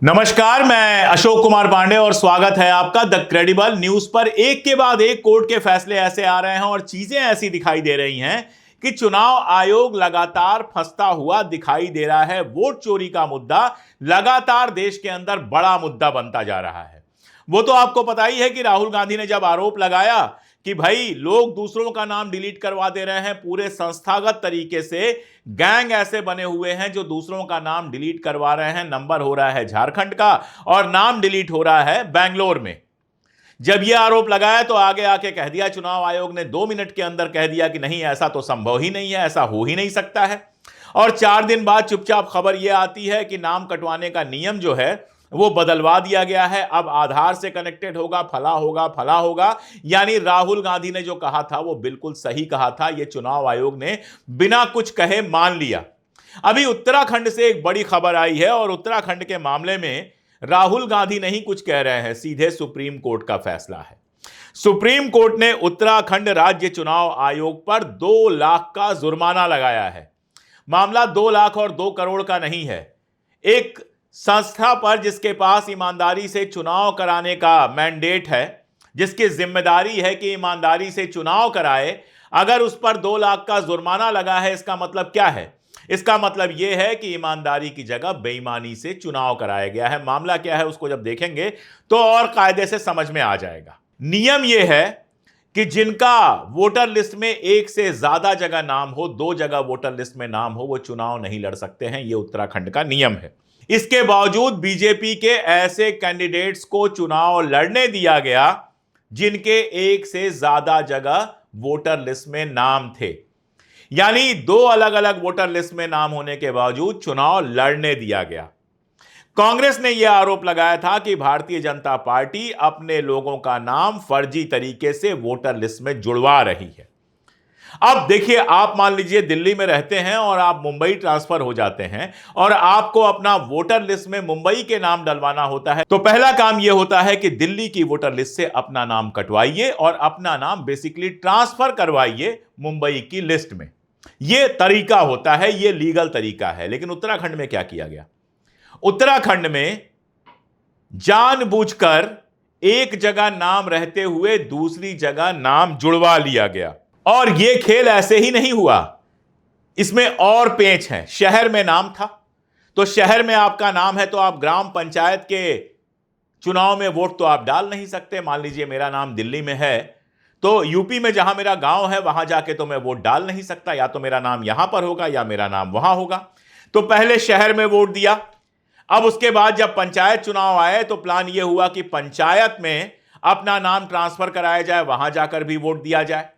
नमस्कार, मैं अशोक कुमार पांडे और स्वागत है आपका द क्रेडिबल न्यूज पर। एक के बाद एक कोर्ट के फैसले ऐसे आ रहे हैं और चीजें ऐसी दिखाई दे रही हैं कि चुनाव आयोग लगातार फंसता हुआ दिखाई दे रहा है। वोट चोरी का मुद्दा लगातार देश के अंदर बड़ा मुद्दा बनता जा रहा है। वो तो आपको पता ही है कि राहुल गांधी ने जब आरोप लगाया कि भाई लोग दूसरों का नाम डिलीट करवा दे रहे हैं, पूरे संस्थागत तरीके से गैंग ऐसे बने हुए हैं जो दूसरों का नाम डिलीट करवा रहे हैं। नंबर हो रहा है झारखंड का और नाम डिलीट हो रहा है बेंगलोर में। जब यह आरोप लगाया तो आगे आके कह दिया, चुनाव आयोग ने 2 मिनट के अंदर कह दिया कि नहीं, ऐसा तो संभव ही नहीं है, ऐसा हो ही नहीं सकता है। और 4 दिन बाद चुपचाप खबर यह आती है कि नाम कटवाने का नियम जो है वो बदलवा दिया गया है। अब आधार से कनेक्टेड होगा, फला होगा, फला होगा। यानी राहुल गांधी ने जो कहा था वो बिल्कुल सही कहा था। ये चुनाव आयोग ने बिना कुछ कहे मान लिया। अभी उत्तराखंड से एक बड़ी खबर आई है और उत्तराखंड के मामले में राहुल गांधी नहीं कुछ कह रहे हैं, सीधे सुप्रीम कोर्ट का फैसला है। सुप्रीम कोर्ट ने उत्तराखंड राज्य चुनाव आयोग पर 2 लाख का जुर्माना लगाया है। मामला 2 लाख और 2 करोड़ का नहीं है। एक संस्था पर जिसके पास ईमानदारी से चुनाव कराने का मैंडेट है, जिसकी जिम्मेदारी है कि ईमानदारी से चुनाव कराए, अगर उस पर 2 लाख का जुर्माना लगा है, इसका मतलब क्या है? इसका मतलब यह है कि ईमानदारी की जगह बेईमानी से चुनाव कराया गया है। मामला क्या है उसको जब देखेंगे तो और कायदे से समझ में आ जाएगा। नियम यह है कि जिनका वोटर लिस्ट में 1 से ज्यादा जगह नाम हो, 2 जगह वोटर लिस्ट में नाम हो, वो चुनाव नहीं लड़ सकते हैं। यह उत्तराखंड का नियम है। इसके बावजूद बीजेपी के ऐसे कैंडिडेट्स को चुनाव लड़ने दिया गया जिनके 1 से ज्यादा जगह वोटर लिस्ट में नाम थे। यानी 2 अलग अलग वोटर लिस्ट में नाम होने के बावजूद चुनाव लड़ने दिया गया। कांग्रेस ने यह आरोप लगाया था कि भारतीय जनता पार्टी अपने लोगों का नाम फर्जी तरीके से वोटर लिस्ट में जुड़वा रही है। अब देखिए, आप मान लीजिए दिल्ली में रहते हैं और आप मुंबई ट्रांसफर हो जाते हैं और आपको अपना वोटर लिस्ट में मुंबई के नाम डलवाना होता है, तो पहला काम यह होता है कि दिल्ली की वोटर लिस्ट से अपना नाम कटवाइए और अपना नाम बेसिकली ट्रांसफर करवाइए मुंबई की लिस्ट में। यह तरीका होता है, यह लीगल तरीका है। लेकिन उत्तराखंड में क्या किया गया? उत्तराखंड में जानबूझकर एक जगह नाम रहते हुए दूसरी जगह नाम जुड़वा लिया गया। और यह खेल ऐसे ही नहीं हुआ, इसमें और पेच है। शहर में नाम था तो शहर में आपका नाम है तो आप ग्राम पंचायत के चुनाव में वोट तो आप डाल नहीं सकते। मान लीजिए मेरा नाम दिल्ली में है तो यूपी में जहां मेरा गांव है वहां जाके तो मैं वोट डाल नहीं सकता। या तो मेरा नाम यहां पर होगा या मेरा नाम वहां होगा। तो पहले शहर में वोट दिया। अब उसके बाद जब पंचायत चुनाव आए तो प्लान यह हुआ कि पंचायत में अपना नाम ट्रांसफर कराया जाए, वहां जाकर भी वोट दिया जाए।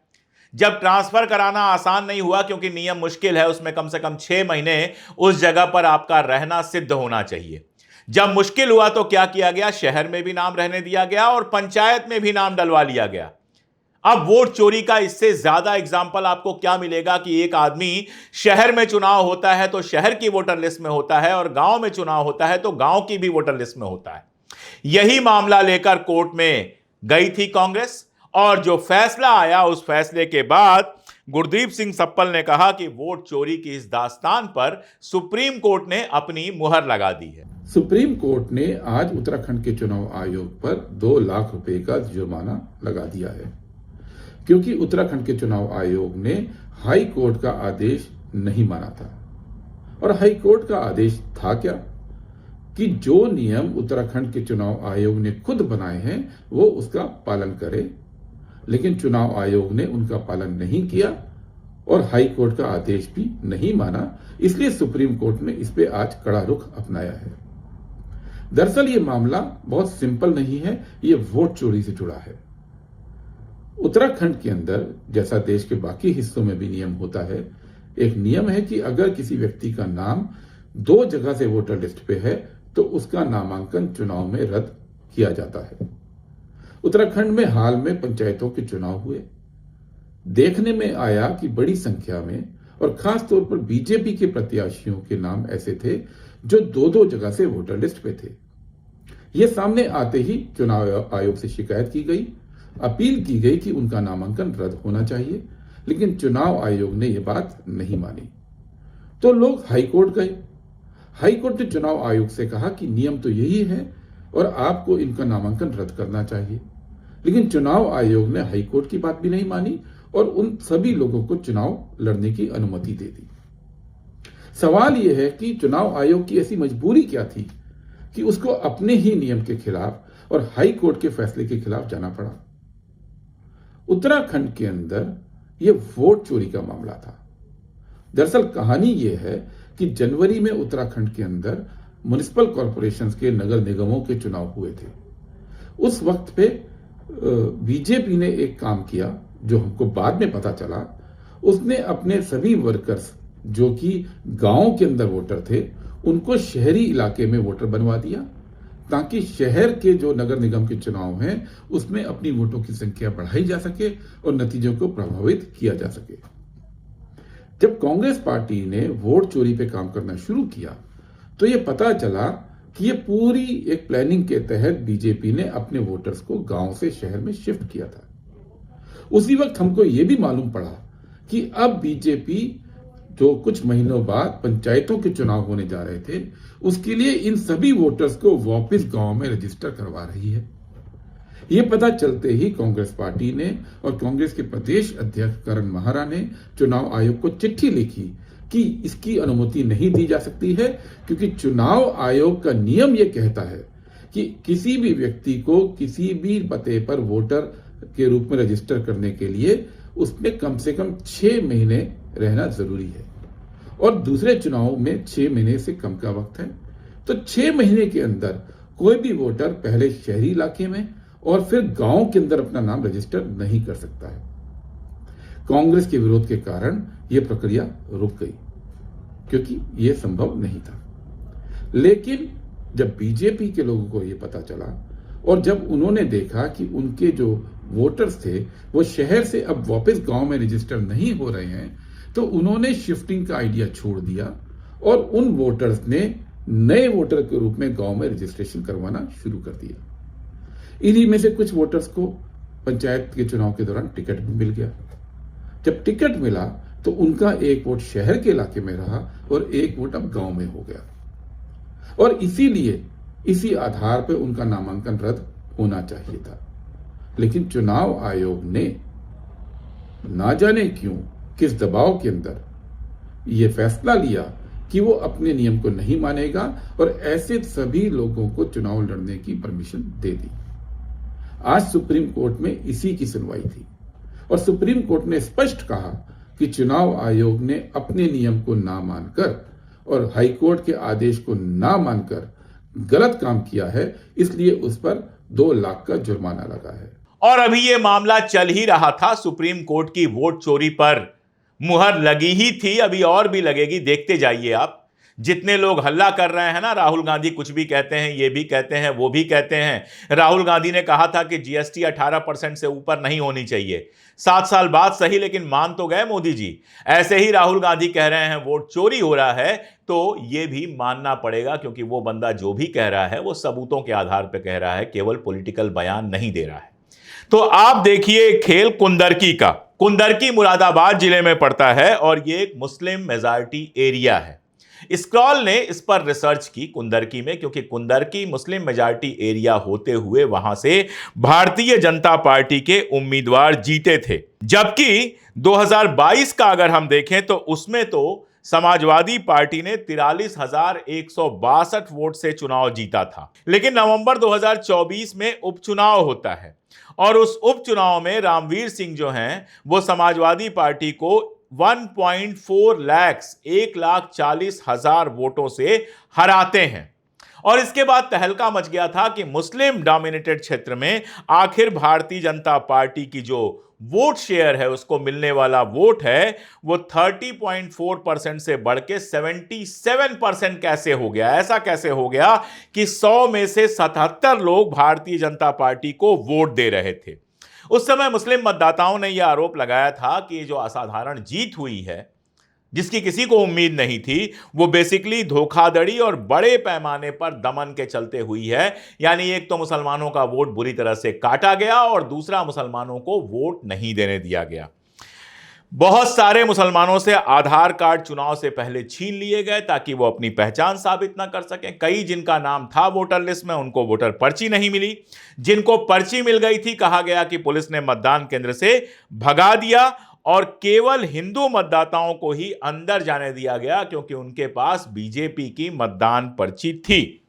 जब ट्रांसफर कराना आसान नहीं हुआ, क्योंकि नियम मुश्किल है, उसमें कम से कम 6 महीने उस जगह पर आपका रहना सिद्ध होना चाहिए। जब मुश्किल हुआ तो क्या किया गया? शहर में भी नाम रहने दिया गया और पंचायत में भी नाम डलवा लिया गया। अब वोट चोरी का इससे ज्यादा एग्जाम्पल आपको क्या मिलेगा कि एक आदमी शहर में चुनाव होता है तो शहर की वोटर लिस्ट में होता है और गांव में चुनाव होता है तो गांव की भी वोटर लिस्ट में होता है। यही मामला लेकर कोर्ट में गई थी कांग्रेस और जो फैसला आया उस फैसले के बाद गुरदीप सिंह सप्पल ने कहा कि वोट चोरी की इस दास्तान पर सुप्रीम कोर्ट ने अपनी मुहर लगा दी है। सुप्रीम कोर्ट ने आज उत्तराखंड के चुनाव आयोग पर 2 लाख रुपए का जुर्माना लगा दिया है, क्योंकि उत्तराखंड के चुनाव आयोग ने हाई कोर्ट का आदेश नहीं माना था। और हाई कोर्ट का आदेश था क्या? कि जो नियम उत्तराखंड के चुनाव आयोग ने खुद बनाए हैं वो उसका पालन करे। लेकिन चुनाव आयोग ने उनका पालन नहीं किया और हाई कोर्ट का आदेश भी नहीं माना, इसलिए सुप्रीम कोर्ट ने इस पे आज कड़ा रुख अपनाया है। दरअसल ये मामला बहुत सिंपल नहीं है, ये वोट चोरी से जुड़ा है। उत्तराखंड के अंदर, जैसा देश के बाकी हिस्सों में भी नियम होता है, एक नियम है कि अगर किसी व्यक्ति का नाम 2 जगह से वोटर लिस्ट पे है तो उसका नामांकन चुनाव में रद्द किया जाता है। उत्तराखंड में हाल में पंचायतों के चुनाव हुए। देखने में आया कि बड़ी संख्या में और खास तौर पर बीजेपी के प्रत्याशियों के नाम ऐसे थे जो 2-2 जगह से वोटर लिस्ट पे थे। यह सामने आते ही चुनाव आयोग से शिकायत की गई, अपील की गई कि उनका नामांकन रद्द होना चाहिए, लेकिन चुनाव आयोग ने यह बात नहीं मानी। तो लोग हाई कोर्ट गए। हाईकोर्ट ने चुनाव आयोग से कहा कि नियम तो यही है और आपको इनका नामांकन रद्द करना चाहिए, लेकिन चुनाव आयोग ने हाईकोर्ट की बात भी नहीं मानी और उन सभी लोगों को चुनाव लड़ने की अनुमति दे दी। सवाल यह है कि चुनाव आयोग की ऐसी मजबूरी क्या थी कि उसको अपने ही नियम के खिलाफ और हाई कोर्ट के फैसले के खिलाफ जाना पड़ा। उत्तराखंड के अंदर यह वोट चोरी का मामला था। दरअसल कहानी यह है कि जनवरी में उत्तराखंड के अंदर म्युनिसिपल कॉरपोरेशंस के नगर निगमों के चुनाव हुए थे। उस वक्त पे बीजेपी ने एक काम किया जो हमको बाद में पता चला। उसने अपने सभी वर्कर्स जो कि गांव के अंदर वोटर थे उनको शहरी इलाके में वोटर बनवा दिया ताकि शहर के जो नगर निगम के चुनाव हैं उसमें अपनी वोटों की संख्या बढ़ाई जा सके और नतीजों को प्रभावित किया जा सके। जब कांग्रेस पार्टी ने वोट चोरी पे काम करना शुरू किया तो यह पता चला कि यह पूरी एक प्लानिंग के तहत बीजेपी ने अपने वोटर्स को गांव से शहर में शिफ्ट किया था। उसी वक्त हमको यह भी मालूम पड़ा कि अब बीजेपी जो कुछ महीनों बाद पंचायतों के चुनाव होने जा रहे थे उसके लिए इन सभी वोटर्स को वापस गांव में रजिस्टर करवा रही है। यह पता चलते ही कांग्रेस पार्टी ने और कांग्रेस के प्रदेश अध्यक्ष करण महारा ने चुनाव आयोग को चिट्ठी लिखी कि इसकी अनुमति नहीं दी जा सकती है, क्योंकि चुनाव आयोग का नियम यह कहता है कि किसी भी व्यक्ति को किसी भी पते पर वोटर के रूप में रजिस्टर करने के लिए उसमें कम से कम 6 महीने रहना जरूरी है और दूसरे चुनाव में 6 महीने से कम का वक्त है। तो 6 महीने के अंदर कोई भी वोटर पहले शहरी इलाके में और फिर गांव के अंदर अपना नाम रजिस्टर नहीं कर सकता है। कांग्रेस के विरोध के कारण यह प्रक्रिया रुक गई क्योंकि यह संभव नहीं था। लेकिन जब बीजेपी के लोगों को यह पता चला और जब उन्होंने देखा कि उनके जो वोटर्स थे वो शहर से अब वापस गांव में रजिस्टर नहीं हो रहे हैं, तो उन्होंने शिफ्टिंग का आइडिया छोड़ दिया और उन वोटर्स ने नए वोटर के रूप में गांव में रजिस्ट्रेशन करवाना शुरू कर दिया। इन्हीं में से कुछ वोटर्स को पंचायत के चुनाव के दौरान टिकट भी मिल गया। जब टिकट मिला तो उनका एक वोट शहर के इलाके में रहा और एक वोट अब गांव में हो गया और इसीलिए इसी आधार पर उनका नामांकन रद्द होना चाहिए था। लेकिन चुनाव आयोग ने ना जाने क्यों किस दबाव के अंदर यह फैसला लिया कि वो अपने नियम को नहीं मानेगा और ऐसे सभी लोगों को चुनाव लड़ने की परमिशन दे दी। आज सुप्रीम कोर्ट में इसी की सुनवाई थी और सुप्रीम कोर्ट ने स्पष्ट कहा कि चुनाव आयोग ने अपने नियम को ना मानकर और हाईकोर्ट के आदेश को ना मानकर गलत काम किया है, इसलिए उस पर 2 लाख का जुर्माना लगा है। और अभी यह मामला चल ही रहा था। सुप्रीम कोर्ट की वोट चोरी पर मुहर लगी ही थी, अभी और भी लगेगी। देखते जाइए आप। जितने लोग हल्ला कर रहे हैं ना, राहुल गांधी कुछ भी कहते हैं, ये भी कहते हैं, वो भी कहते हैं। राहुल गांधी ने कहा था कि जीएसटी 18% से ऊपर नहीं होनी चाहिए। 7 साल बाद सही, लेकिन मान तो गए मोदी जी। ऐसे ही राहुल गांधी कह रहे हैं वोट चोरी हो रहा है, तो ये भी मानना पड़ेगा, क्योंकि वो बंदा जो भी कह रहा है वो सबूतों के आधार पर कह रहा है, केवल पॉलिटिकल बयान नहीं दे रहा है। तो आप देखिए खेल कुंदरकी का। कुंदरकी मुरादाबाद जिले में पड़ता है और ये एक मुस्लिम मेजॉरिटी एरिया है। स्क्रॉल ने इस पर रिसर्च की कुंदरकी में, क्योंकि कुंदरकी मुस्लिम मेजॉरिटी एरिया होते हुए वहां से भारतीय जनता पार्टी के उम्मीदवार जीते थे। जबकि 2022 का अगर हम देखें तो उसमें तो समाजवादी पार्टी ने 43,162 वोट से चुनाव जीता था। लेकिन नवंबर 2024 में उपचुनाव होता है और उस उपचुनाव में रामवीर सिंह जो हैं वो समाजवादी पार्टी को 1.4 लाख 1,40,000 वोटों से हराते हैं। और इसके बाद तहलका मच गया था कि मुस्लिम डोमिनेटेड क्षेत्र में आखिर भारतीय जनता पार्टी की जो वोट शेयर है, उसको मिलने वाला वोट है, वो 30.4% से बढ़ के 77% कैसे हो गया। ऐसा कैसे हो गया कि 100 में से 77 लोग भारतीय जनता पार्टी को वोट दे रहे थे। उस समय मुस्लिम मतदाताओं ने यह आरोप लगाया था कि जो असाधारण जीत हुई है, जिसकी किसी को उम्मीद नहीं थी, वो बेसिकली धोखाधड़ी और बड़े पैमाने पर दमन के चलते हुई है। यानी एक तो मुसलमानों का वोट बुरी तरह से काटा गया और दूसरा मुसलमानों को वोट नहीं देने दिया गया। बहुत सारे मुसलमानों से आधार कार्ड चुनाव से पहले छीन लिए गए ताकि वो अपनी पहचान साबित ना कर सकें। कई जिनका नाम था वोटर लिस्ट में, उनको वोटर पर्ची नहीं मिली। जिनको पर्ची मिल गई थी, कहा गया कि पुलिस ने मतदान केंद्र से भगा दिया और केवल हिंदू मतदाताओं को ही अंदर जाने दिया गया क्योंकि उनके पास बीजेपी की मतदान पर्ची थी।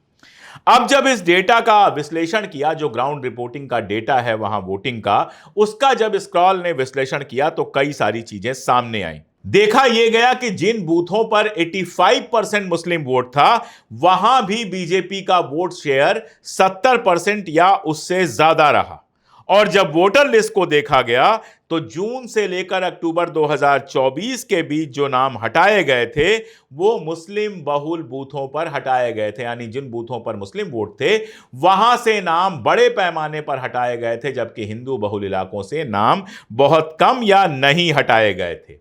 अब जब इस डेटा का विश्लेषण किया, जो ग्राउंड रिपोर्टिंग का डेटा है वहां वोटिंग का, उसका जब स्क्रॉल ने विश्लेषण किया तो कई सारी चीजें सामने आई। देखा यह गया कि जिन बूथों पर 85% मुस्लिम वोट था, वहां भी बीजेपी का वोट शेयर 70% या उससे ज्यादा रहा। और जब वोटर लिस्ट को देखा गया तो जून से लेकर अक्टूबर 2024 के बीच जो नाम हटाए गए थे वो मुस्लिम बहुल बूथों पर हटाए गए थे, यानी जिन बूथों पर मुस्लिम वोट थे वहां से नाम बड़े पैमाने पर हटाए गए थे, जबकि हिंदू बहुल इलाकों से नाम बहुत कम या नहीं हटाए गए थे।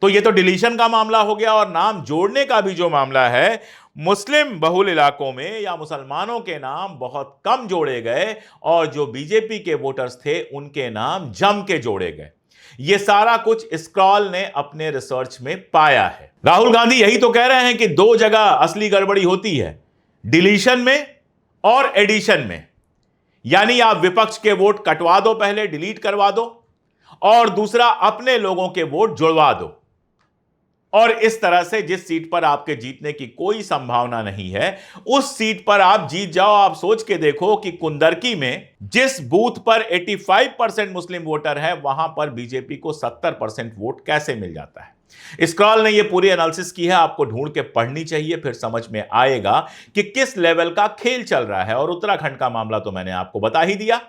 तो ये तो डिलीशन का मामला हो गया। और नाम जोड़ने का भी जो मामला है, मुस्लिम बहुल इलाकों में या मुसलमानों के नाम बहुत कम जोड़े गए और जो बीजेपी के वोटर्स थे उनके नाम जम के जोड़े गए। यह सारा कुछ स्क्रॉल ने अपने रिसर्च में पाया है। राहुल गांधी यही तो कह रहे हैं कि दो जगह असली गड़बड़ी होती है, डिलीशन में और एडिशन में। यानी आप विपक्ष के वोट कटवा दो, पहले डिलीट करवा दो, और दूसरा अपने लोगों के वोट जुड़वा दो। और इस तरह से जिस सीट पर आपके जीतने की कोई संभावना नहीं है उस सीट पर आप जीत जाओ। आप सोच के देखो कि कुंदरकी में जिस बूथ पर 85% मुस्लिम वोटर है वहां पर बीजेपी को 70% वोट कैसे मिल जाता है। स्क्रॉल ने यह पूरी एनालिसिस की है, आपको ढूंढ के पढ़नी चाहिए, फिर समझ में आएगा कि किस लेवल का खेल चल रहा है। और उत्तराखंड का मामला तो मैंने आपको बता ही दिया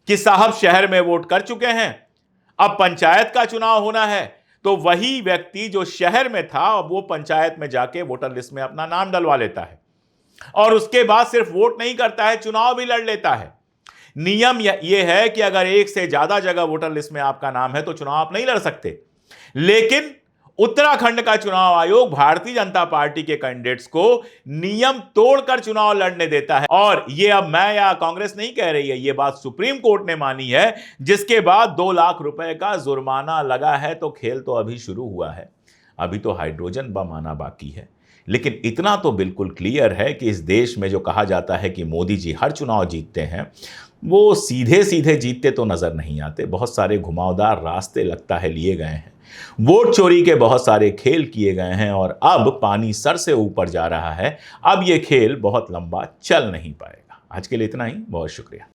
कि साहब शहर में वोट कर चुके हैं, अब पंचायत का चुनाव होना है, तो वही व्यक्ति जो शहर में था वो पंचायत में जाके वोटर लिस्ट में अपना नाम डलवा लेता है और उसके बाद सिर्फ वोट नहीं करता है, चुनाव भी लड़ लेता है। नियम यह है कि अगर एक से ज्यादा जगह वोटर लिस्ट में आपका नाम है तो चुनाव आप नहीं लड़ सकते। लेकिन उत्तराखंड का चुनाव आयोग भारतीय जनता पार्टी के कैंडिडेट्स को नियम तोड़कर चुनाव लड़ने देता है। और यह अब मैं या कांग्रेस नहीं कह रही है, यह बात सुप्रीम कोर्ट ने मानी है, जिसके बाद 2 लाख रुपए का जुर्माना लगा है। तो खेल तो अभी शुरू हुआ है, अभी तो हाइड्रोजन बम आना बाकी है। लेकिन इतना तो बिल्कुल क्लियर है कि इस देश में जो कहा जाता है कि मोदी जी हर चुनाव जीतते हैं, वो सीधे सीधे जीतते तो नजर नहीं आते। बहुत सारे घुमावदार रास्ते लगता है लिए गए हैं, वोट चोरी के बहुत सारे खेल किए गए हैं और अब पानी सर से ऊपर जा रहा है। अब यह खेल बहुत लंबा चल नहीं पाएगा। आज के लिए इतना ही, बहुत शुक्रिया।